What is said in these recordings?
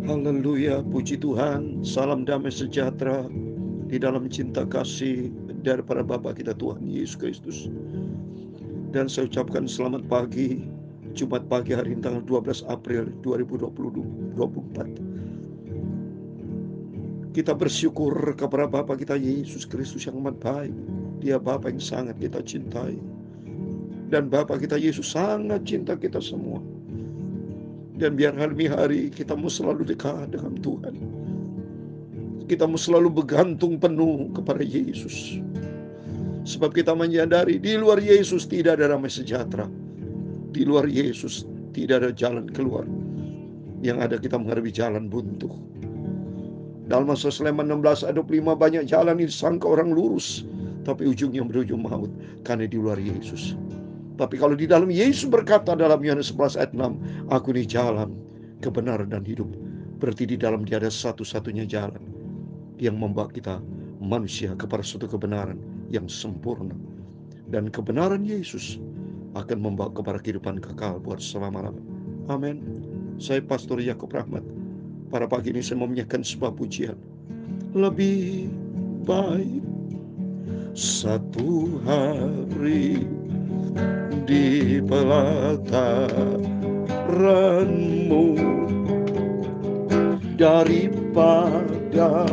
Haleluya, puji Tuhan. Salam damai sejahtera di dalam cinta kasih daripada Bapa kita Tuhan Yesus Kristus. Dan saya ucapkan selamat pagi, Jumat pagi hari ini tanggal 12 April 2024. Kita bersyukur kepada Bapa kita Yesus Kristus yang amat baik. Dia Bapa yang sangat kita cintai. Dan Bapa kita Yesus sangat cinta kita semua. Dan biar hari demi hari kita mau selalu dekat dengan Tuhan. Kita mau selalu bergantung penuh kepada Yesus. Sebab kita menyadari di luar Yesus tidak ada damai sejahtera. Di luar Yesus tidak ada jalan keluar. Yang ada kita menghadapi jalan buntu. Dalam Mazmur Sleman 16 ayat 25, banyak jalan yang disangka orang lurus, tapi ujungnya berujung maut karena di luar Yesus. Tapi kalau di dalam Yesus berkata dalam Yohanes 11 ayat 6, aku ini jalan, kebenaran dan hidup. Berarti di dalam dia ada satu-satunya jalan yang membawa kita manusia kepada suatu kebenaran yang sempurna. Dan kebenaran Yesus akan membawa kepada kehidupan kekal buat selama-lamanya. Amin. Saya Pastor Yakub Rahmat. Pada pagi ini saya mau menyanyikan sebuah pujian. Lebih baik satu hari di pelataran-Mu daripada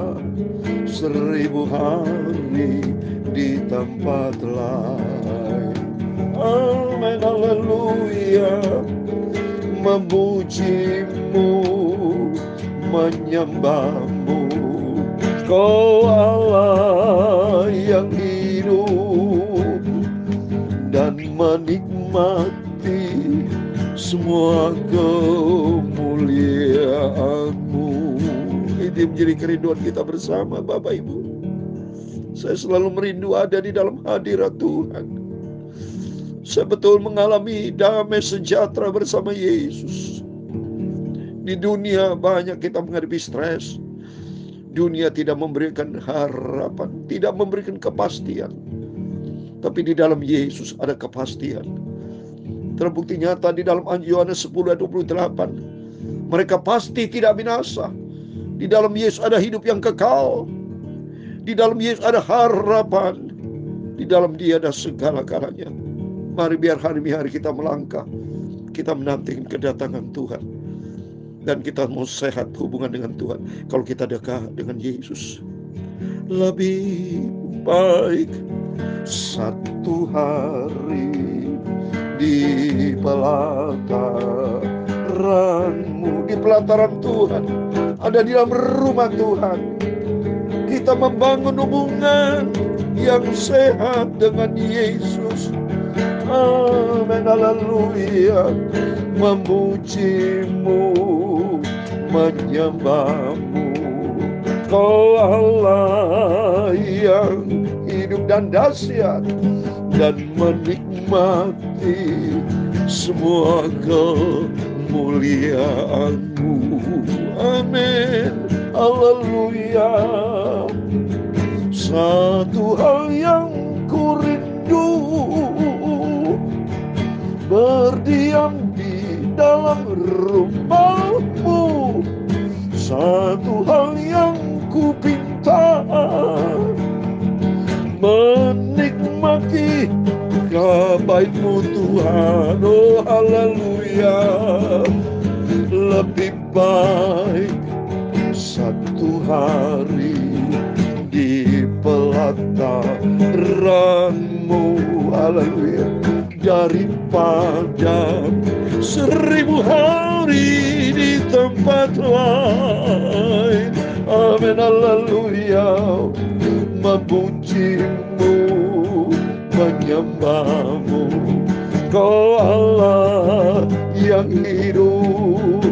1000 hari di tempat lain. Amin, haleluya. Memuji-Mu, menyembah-Mu, Kau Allah yang hidup, dan menikmati semua kemuliaan-Mu. Ini menjadi kerinduan kita bersama Bapak Ibu. Saya selalu merindu ada di dalam hadirat Tuhan. Saya betul mengalami damai sejahtera bersama Yesus. Di dunia banyak kita menghadapi stres. Dunia tidak memberikan harapan, tidak memberikan kepastian. Tapi di dalam Yesus ada kepastian. Terbukti nyata di dalam Yohanes 10 ayat 28. Mereka pasti tidak binasa. Di dalam Yesus ada hidup yang kekal. Di dalam Yesus ada harapan. Di dalam Dia ada segala-galanya. Mari biar hari demi hari kita melangkah. Kita menantikan kedatangan Tuhan. Dan kita mau sehat hubungan dengan Tuhan kalau kita dekat dengan Yesus. Lebih baik satu hari di pelataran-Mu, di pelataran Tuhan, ada di dalam rumah Tuhan. Kita membangun hubungan yang sehat dengan Yesus. Amin, haleluya. Memuji-Mu, menyembah-Mu, Kau Allah yang hidup dan dahsyat, dan menikmati semua kemuliaan-Mu. Amin, haleluya. Satu hal yang ku rindu, berdiam di dalam rumah-Mu. Satu hal yang ku pinta, menikmati kebaikan-Mu Tuhan. Oh haleluya. Lebih baik satu hari di pelataran-Mu, haleluya, daripada 1000 hari di tempat lain. Amin, haleluya. Memuji-Mu, menyembah-Mu, Kau Allah yang hidup,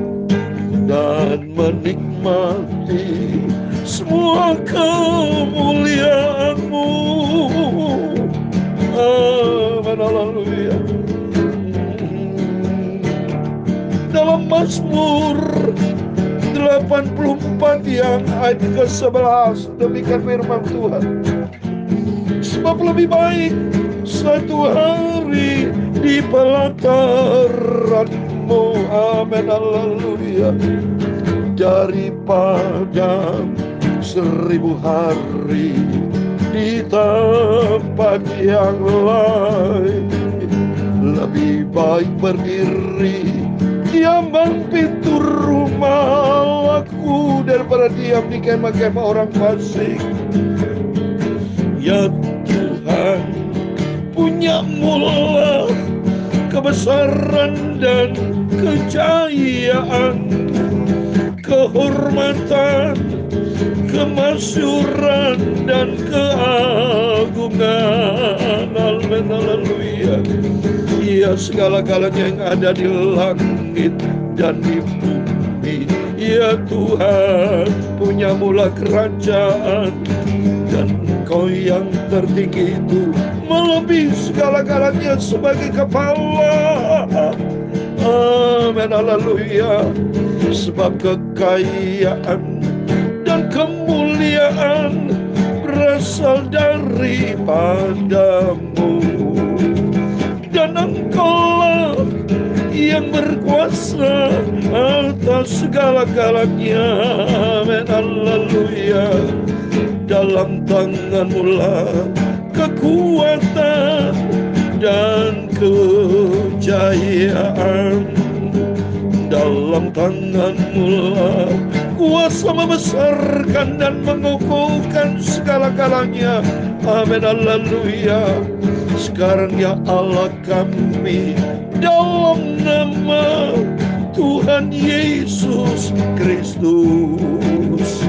dan menikmati semua kemuliaan-Mu. Amin, haleluya. Dalam Mazmur 84 yang ayat ke-11, demikian firman Tuhan. Sebab lebih baik satu hari di pelataran-Mu, amin, haleluya, daripada 1000 hari di tempat yang lain. Lebih baik berdiri di ambang pintu rumah aku daripada diam di kemah-kemah orang fasik. Ya Tuhan, punyamu kebesaran dan kejayaan, kehormatan, kemasyuran dan keagungan. Haleluya. Ya segala-galanya yang ada di langit dan di bumi, ya Tuhan, punyamulah kerajaan, dan Engkau yang tertinggi itu melebihi segala-galanya sebagai kepala. Amin, haleluya. Sebab kekayaan dan kemuliaan berasal daripadamu, dan Engkaulah yang berkuasa atas segala-galanya. Amin, haleluya. Dalam tanganmu lah kekuatan dan kejayaan. Dalam tanganmu lah kuasa membesarkan dan mengukuhkan segala-galanya. Amin, haleluya. Sekarang ya Allah kami, dalam nama Tuhan Yesus Kristus,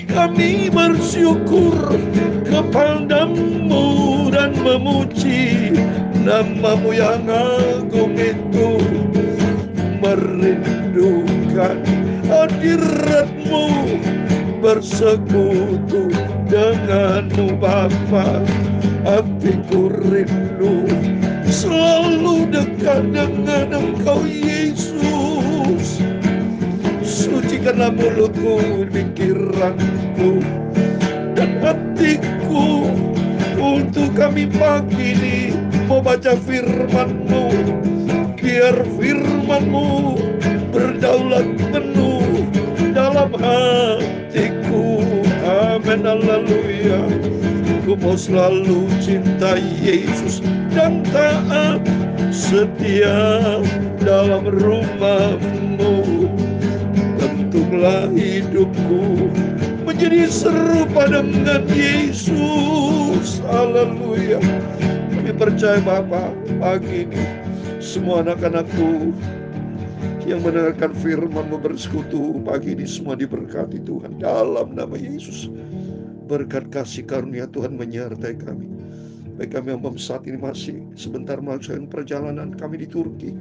kami bersyukur kepadamu dan memuji namamu yang agung itu, merindukan hadiratmu, bersekutu denganmu Bapa. Hatiku rindu selalu dekat dengan Engkau Yesus. Sucikanlah mulutku, pikiranku, dan hatiku untuk kami pagi ini mau baca firman-Mu. Biar firman-Mu berdaulat penuh dalam hatiku. Amin, haleluya. Ku mau selalu cinta Yesus dan taat setia dalam rumah-Mu. Bentuklah hidupku menjadi serupa dengan Yesus. Haleluya. Kami percaya Bapa, pagi ini semua anak-anakku yang mendengarkan firman-Mu bersekutu pagi ini semua diberkati Tuhan dalam nama Yesus. Berkat kasih karunia Tuhan menyertai kami. Baik kami yang saat ini masih sebentar melakukan perjalanan kami di Turki,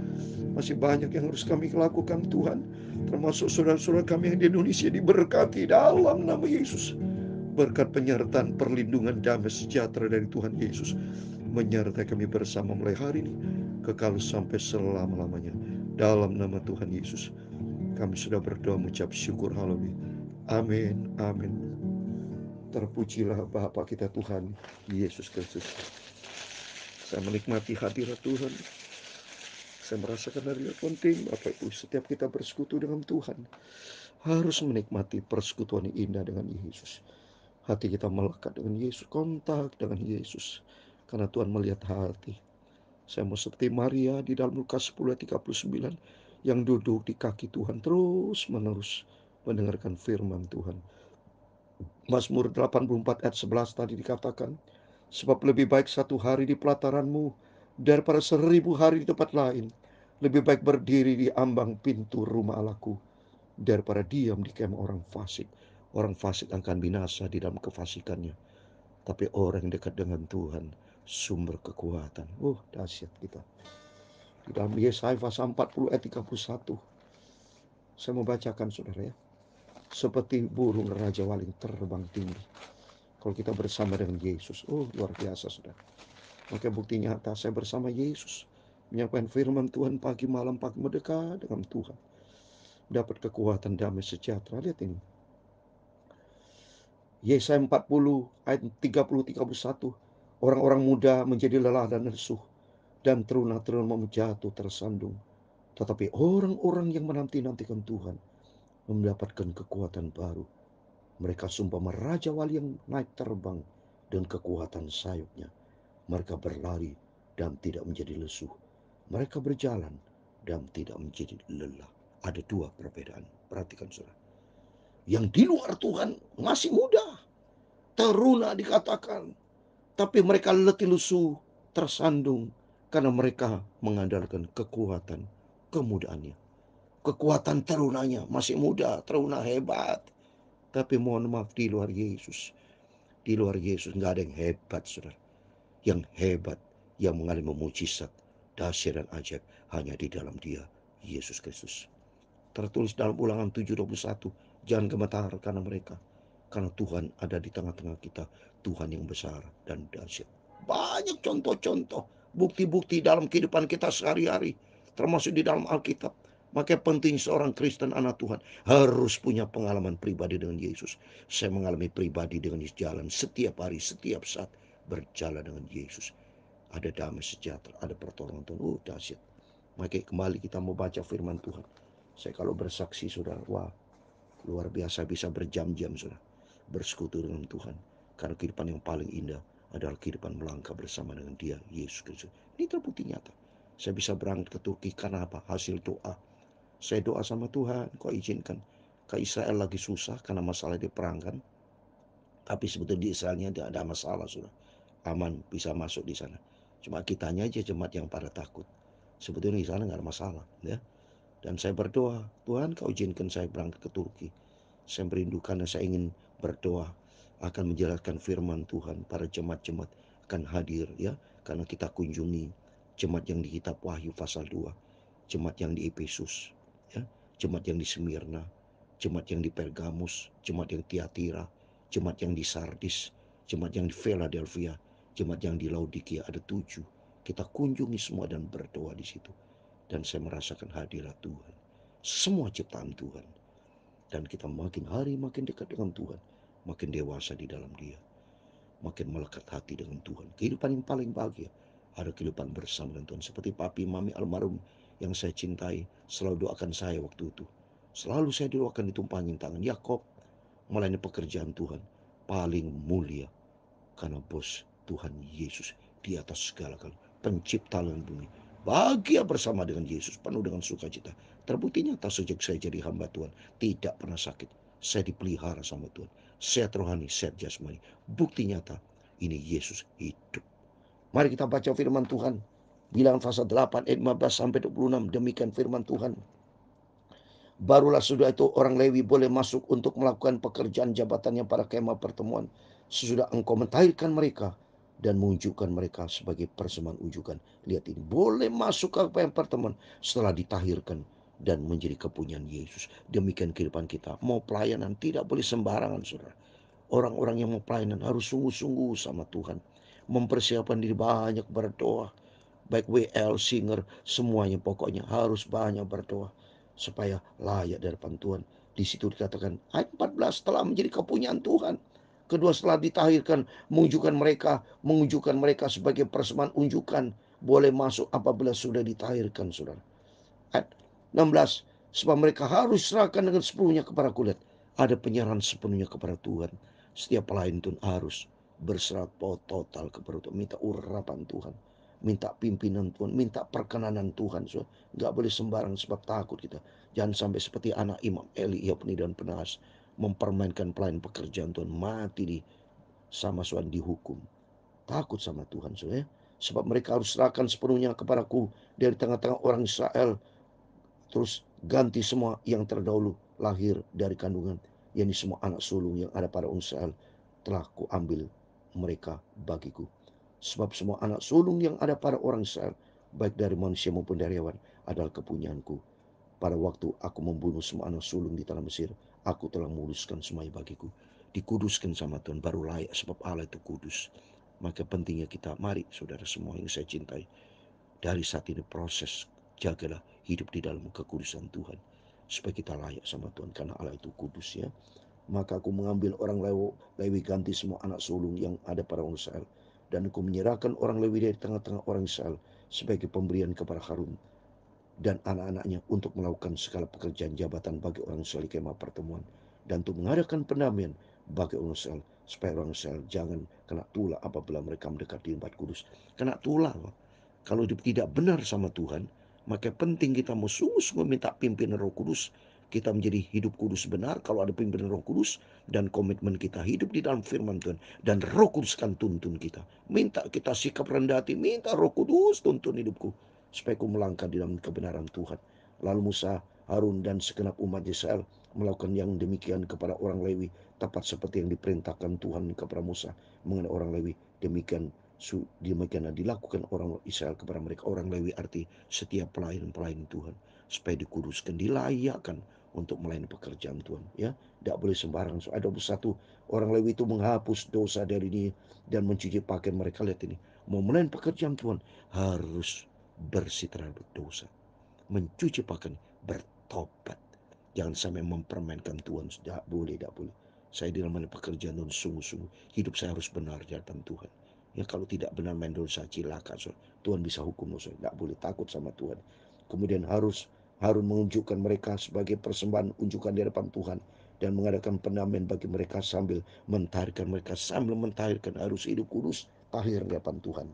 masih banyak yang harus kami lakukan Tuhan, termasuk saudara-saudara kami yang di Indonesia diberkati dalam nama Yesus. Berkat penyertaan, perlindungan, damai sejahtera dari Tuhan Yesus menyertai kami bersama mulai hari ini kekal sampai selama-lamanya. Dalam nama Tuhan Yesus kami sudah berdoa mengucap syukur. Haleluya. Amin, amin. Terpujilah Bapa kita Tuhan Yesus Kristus. Saya menikmati hadirat Tuhan. Saya merasakan hadirat penting Bapak Ibu. Setiap kita bersekutu dengan Tuhan harus menikmati persekutuan yang indah dengan Yesus. Hati kita melekat dengan Yesus, kontak dengan Yesus, karena Tuhan melihat hati. Saya mau seperti Maria di dalam Lukas 10 ayat 39 yang duduk di kaki Tuhan terus menerus mendengarkan firman Tuhan. Mazmur 84 ayat 11 tadi dikatakan, sebab lebih baik 1 hari di pelataranmu daripada 1000 hari di tempat lain. Lebih baik berdiri di ambang pintu rumah Allahku daripada diam di kemah orang fasik. Orang fasik akan binasa di dalam kefasikannya, tapi orang yang dekat dengan Tuhan sumber kekuatan. Dahsyat kita. Di dalam Yesaya pasal 40 ayat 31. Saya mau bacakan saudara ya. Seperti burung raja waling terbang tinggi. Kalau kita bersama dengan Yesus, luar biasa saudara. Maka bukti nyata saya bersama Yesus menyampaikan firman Tuhan pagi malam, pagi mendekat dengan Tuhan, dapat kekuatan damai sejahtera. Lihat ini, Yesaya 40 ayat 30-31. Orang-orang muda menjadi lelah dan lesu, dan teruna-teruna jatuh tersandung. Tetapi orang-orang yang menanti-nantikan Tuhan mendapatkan kekuatan baru. Mereka sumpah Raja Wali yang naik terbang dan kekuatan sayapnya. Mereka berlari dan tidak menjadi lesu. Mereka berjalan dan tidak menjadi lelah. Ada dua perbedaan. Perhatikan saudara. Yang di luar Tuhan masih muda. Teruna dikatakan. Tapi mereka letih lesu, tersandung. Karena mereka mengandalkan kekuatan kemudaannya. Kekuatan terunanya masih muda, teruna hebat. Tapi mohon maaf di luar Yesus. Di luar Yesus nggak ada yang hebat, saudara. Yang hebat, yang mengalami mujizat, dahsyat dan ajaib hanya di dalam Dia, Yesus Kristus. Tertulis dalam Ulangan 7:21, jangan gemetar karena mereka, karena Tuhan ada di tengah-tengah kita, Tuhan yang besar dan dahsyat. Banyak contoh-contoh, bukti-bukti dalam kehidupan kita sehari-hari, termasuk di dalam Alkitab. Makanya penting seorang Kristen anak Tuhan harus punya pengalaman pribadi dengan Yesus. Saya mengalami pribadi dengan Yesus, jalan setiap hari, setiap saat berjalan dengan Yesus. Ada damai sejahtera, ada pertolongan Tuhan. Dahsyat. Makanya kembali kita mau baca firman Tuhan. Saya kalau bersaksi, saudara, wah, luar biasa, bisa berjam-jam, saudara, bersekutu dengan Tuhan. Karena kehidupan yang paling indah adalah kehidupan melangkah bersama dengan Dia, Yesus Kristus. Ini terbukti nyata. Saya bisa berangkat ke Turki karena apa? Hasil doa. Saya doa sama Tuhan, kau izinkan ke Israel lagi susah karena masalah di perang kan. Tapi sebetulnya di Israelnya tidak ada masalah, sudah aman, bisa masuk di sana. Cuma kitanya aja jemaat yang pada takut. Sebetulnya di sana nggak ada masalah, ya. Dan saya berdoa, Tuhan kau izinkan saya berangkat ke Turki. Saya merindukan dan saya ingin berdoa akan menjelaskan firman Tuhan. Para jemaat-jemaat akan hadir, ya. Karena kita kunjungi jemaat yang di kitab Wahyu pasal 2, jemaat yang di Efesus, ya. Jemaat yang di Smyrna, jemaat yang di Pergamus, jemaat yang di Tiatira, jemaat yang di Sardis, jemaat yang di Philadelphia, jemaat yang di Laodikia. Ada 7. Kita kunjungi semua dan berdoa di situ. Dan saya merasakan hadirat Tuhan. Semua ciptaan Tuhan. Dan kita makin hari makin dekat dengan Tuhan. Makin dewasa di dalam Dia. Makin melekat hati dengan Tuhan. Kehidupan yang paling bahagia. Ada kehidupan bersama dengan Tuhan. Seperti papi mami almarhum yang saya cintai. Selalu doakan saya waktu itu. Selalu saya doakan ditumpangin tangan. Yakob melayani pekerjaan Tuhan. Paling mulia. Karena bos Tuhan Yesus di atas segala kali. Pencipta langit bumi. Bahagia bersama dengan Yesus, penuh dengan sukacita. Terbukti nyata sejak saya jadi hamba Tuhan, tidak pernah sakit. Saya dipelihara sama Tuhan. Sehat rohani, sehat jasmani. Bukti nyata, ini Yesus hidup. Mari kita baca firman Tuhan. Bilangan pasal 8 ayat 15 sampai 26. Demikian firman Tuhan. Barulah sudah itu orang Lewi boleh masuk untuk melakukan pekerjaan jabatannya pada kemah pertemuan. Sesudah engkau mentahirkan mereka dan menunjukkan mereka sebagai persembahan unjukan. Lihat ini, boleh masuk ke kemah pertemuan setelah ditahirkan dan menjadi kepunyaan Yesus. Demikian kehidupan kita. Mau pelayanan tidak boleh sembarangan, saudara. Orang-orang yang mau pelayanan harus sungguh-sungguh sama Tuhan. Mempersiapkan diri banyak berdoa. Baik WL, singer, semuanya pokoknya harus banyak berdoa supaya layak dari depan Tuhan. Di situ dikatakan ayat 14 telah menjadi kepunyaan Tuhan. Kedua setelah ditahirkan mengunjukkan mereka sebagai persembahan unjukan, boleh masuk apabila sudah ditahirkan, saudara. Ayat 16, sebab mereka harus serahkan dengan sepenuhnya kepada kulit. Ada penyerahan sepenuhnya kepada Tuhan. Setiap pelayan Tuhan harus berserah total kepada Tuhan. Minta urapan Tuhan. Minta pimpinan Tuhan. Minta perkenanan Tuhan. So, gak boleh sembarang sebab takut kita. Jangan sampai seperti anak Imam Eli, Yopni dan Pinehas, mempermainkan pelayan pekerjaan Tuhan. Mati sama Tuhan dihukum. Takut sama Tuhan, so, ya. Sebab mereka harus serahkan sepenuhnya kepadaku dari tengah-tengah orang Israel. Terus ganti semua yang terdahulu lahir dari kandungan, yakni semua anak sulung yang ada pada Israel telah kuambil mereka bagiku. Sebab semua anak sulung yang ada pada orang Israel, baik dari manusia maupun dari hewan, adalah kepunyaanku. Pada waktu aku membunuh semua anak sulung di tanah Mesir, aku telah memuluskan semuanya bagiku. Dikuduskan sama Tuhan, baru layak, sebab Allah itu kudus. Maka pentingnya kita, mari saudara semua yang saya cintai, dari saat ini proses, jagalah hidup di dalam kekudusan Tuhan, supaya kita layak sama Tuhan, karena Allah itu kudus, ya. Maka aku mengambil orang Lewi ganti semua anak sulung yang ada pada orang Israel, dan aku menyerahkan orang Lewi dari tengah-tengah orang Israel sebagai pemberian kepada Harun dan anak-anaknya untuk melakukan segala pekerjaan jabatan bagi orang Israel di kemah pertemuan, dan untuk mengadakan pendamaian bagi orang Israel, supaya orang Israel jangan kena tulah apabila mereka mendekat di tempat kudus. Kena tulah, kalau tidak benar sama Tuhan, maka penting kita mau sungguh-sungguh minta pimpinan Roh Kudus. Kita menjadi hidup kudus benar kalau ada pimpinan Roh Kudus, dan komitmen kita hidup di dalam firman Tuhan, dan Roh Kudus kan tuntun kita. Minta kita sikap rendah hati, minta Roh Kudus tuntun hidupku supaya aku melangkah di dalam kebenaran Tuhan. Lalu Musa, Harun, dan segenap umat Israel melakukan yang demikian kepada orang Lewi, tepat seperti yang diperintahkan Tuhan kepada Musa mengenai orang Lewi. Demikianlah dilakukan orang Israel kepada mereka. Orang Lewi arti setiap pelayan-pelayan Tuhan, supaya dikuduskan, dilayakkan untuk melayani pekerjaan Tuhan. Ya, tidak boleh sembarang. Ada satu orang Lewi itu menghapus dosa dari ini dan mencuci pakaian mereka. Lihat ini, mau melayani pekerjaan Tuhan harus bersih terhadap dosa, mencuci pakaian, bertobat. Jangan sampai mempermainkan Tuhan. Tidak boleh, tidak boleh. Saya di dalam pekerjaan Tuhan sungguh-sungguh, hidup saya harus benar di hadapan Tuhan. Ya, kalau tidak benar main dosa, cilaka. Tuhan bisa hukum dosa. Tidak boleh takut sama Tuhan. Kemudian Harun menunjukkan mereka sebagai persembahan unjukan di hadapan Tuhan, dan mengadakan pendamaian bagi mereka sambil mentahirkan harus hidup kudus, tahir di hadapan Tuhan.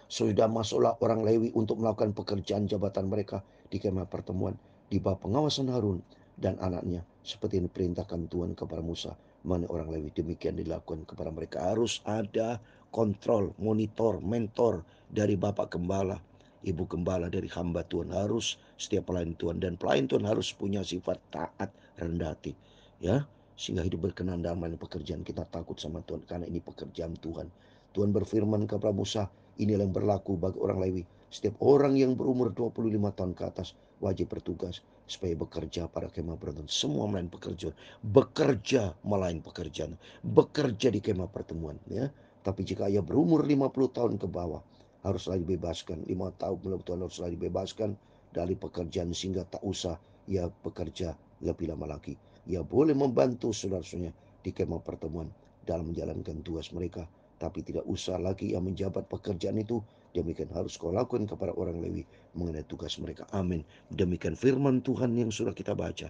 Sudah masuklah orang Lewi untuk melakukan pekerjaan jabatan mereka di kemah pertemuan di bawah pengawasan Harun dan anaknya, seperti yang diperintahkan Tuhan kepada Musa mengenai orang Lewi. Demikian dilakukan kepada mereka. Harus ada kontrol, monitor, mentor dari Bapak Gembala, Ibu Gembala, dari hamba Tuhan. Harus setiap pelayan Tuhan, dan pelayan Tuhan harus punya sifat taat, rendah hati, ya, sehingga hidup berkenan dalam pekerjaan kita, takut sama Tuhan, karena ini pekerjaan Tuhan. Tuhan berfirman kepada Musa, inilah yang berlaku bagi orang Lewi. Setiap orang yang berumur 25 tahun ke atas wajib bertugas supaya bekerja pada kemah pertemuan. Semua melayani pekerjaan, bekerja melayani pekerjaan, bekerja di kemah pertemuan, ya. Tapi jika ia berumur 50 tahun ke bawah, haruslah dibebaskan. 5 tahun haruslah dibebaskan dari pekerjaan, sehingga tak usah ia bekerja lebih lama lagi. Ia boleh membantu saudara-saudaranya di kemah pertemuan dalam menjalankan tugas mereka, tapi tidak usah lagi yang menjabat pekerjaan itu. Demikian harus kau lakukan kepada orang Lewi mengenai tugas mereka. Amin. Demikian firman Tuhan yang sudah kita baca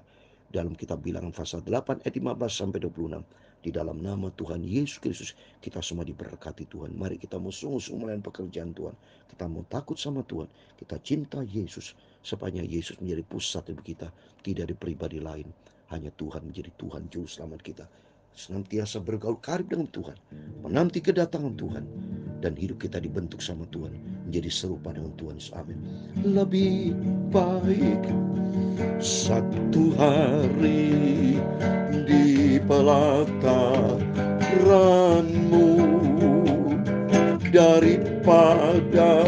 dalam kitab Bilangan pasal 8 ayat 15 sampai 26. Di dalam nama Tuhan Yesus Kristus, kita semua diberkati Tuhan. Mari kita mau sungguh-sungguh melayani pekerjaan Tuhan. Kita mau takut sama Tuhan. Kita cinta Yesus, supaya Yesus menjadi pusat hidup kita, tidak ada pribadi lain. Hanya Tuhan menjadi Tuhan juru selamat kita. Senantiasa bergaul karib dengan Tuhan, menanti kedatangan Tuhan, dan hidup kita dibentuk sama Tuhan menjadi serupa dengan Tuhan. Amin. Lebih baik satu hari di pelataranmu daripada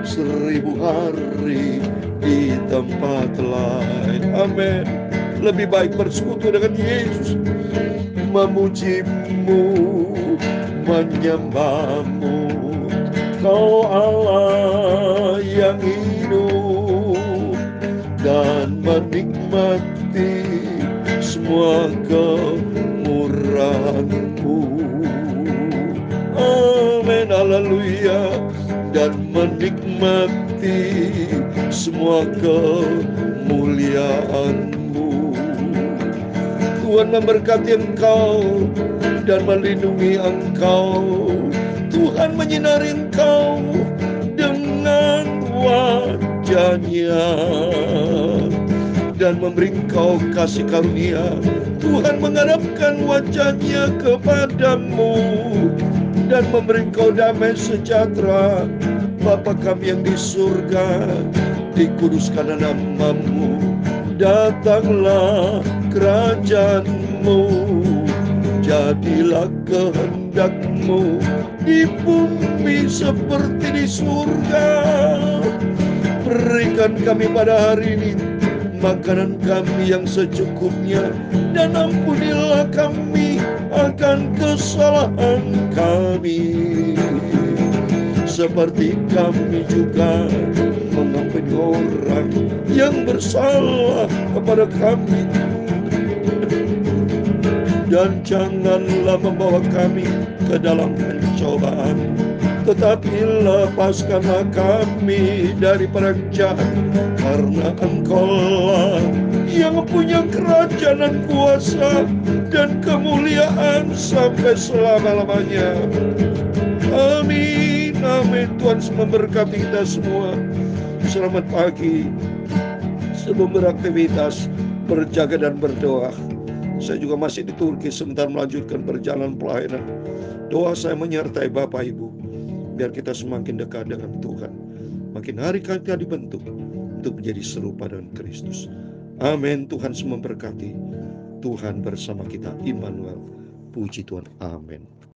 1000 hari di tempat lain. Amin. Lebih baik bersekutu dengan Yesus, memujimu, menyembahmu, Kau Allah yang hidup, dan menikmati semua kemurahan-Mu. Amin, haleluya. Dan menikmati semua kemuliaan-Mu. Tuhan memberkati engkau dan melindungi engkau. Tuhan menyinari engkau dengan wajah-Nya dan memberi engkau kasih karunia. Tuhan menghadapkan wajah-Nya kepadamu dan memberi engkau damai sejahtera. Bapa kami yang di surga, dikuduskanlah nama-Mu. Datanglah kerajaan-Mu, jadilah kehendak-Mu di bumi seperti di surga. Berikan kami pada hari ini makanan kami yang secukupnya, dan ampunilah kami akan kesalahan kami, seperti kami juga mengampuni orang yang bersalah kepada kami. Dan janganlah membawa kami ke dalam pencobaan, tetapi lepaskanlah kami dari perang jahat, karena Engkau-lah yang punya kerajaan dan kuasa dan kemuliaan sampai selama-lamanya. Amin, amin. Tuhan memberkati kita semua. Selamat pagi. Sebelum beraktivitas, berjaga dan berdoa. Saya juga masih di Turki, sebentar melanjutkan perjalanan pelayanan. Doa saya menyertai Bapak Ibu, biar kita semakin dekat dengan Tuhan. Makin hari kita dibentuk untuk menjadi serupa dengan Kristus. Amin. Tuhan memberkati. Tuhan bersama kita, Immanuel. Puji Tuhan. Amin.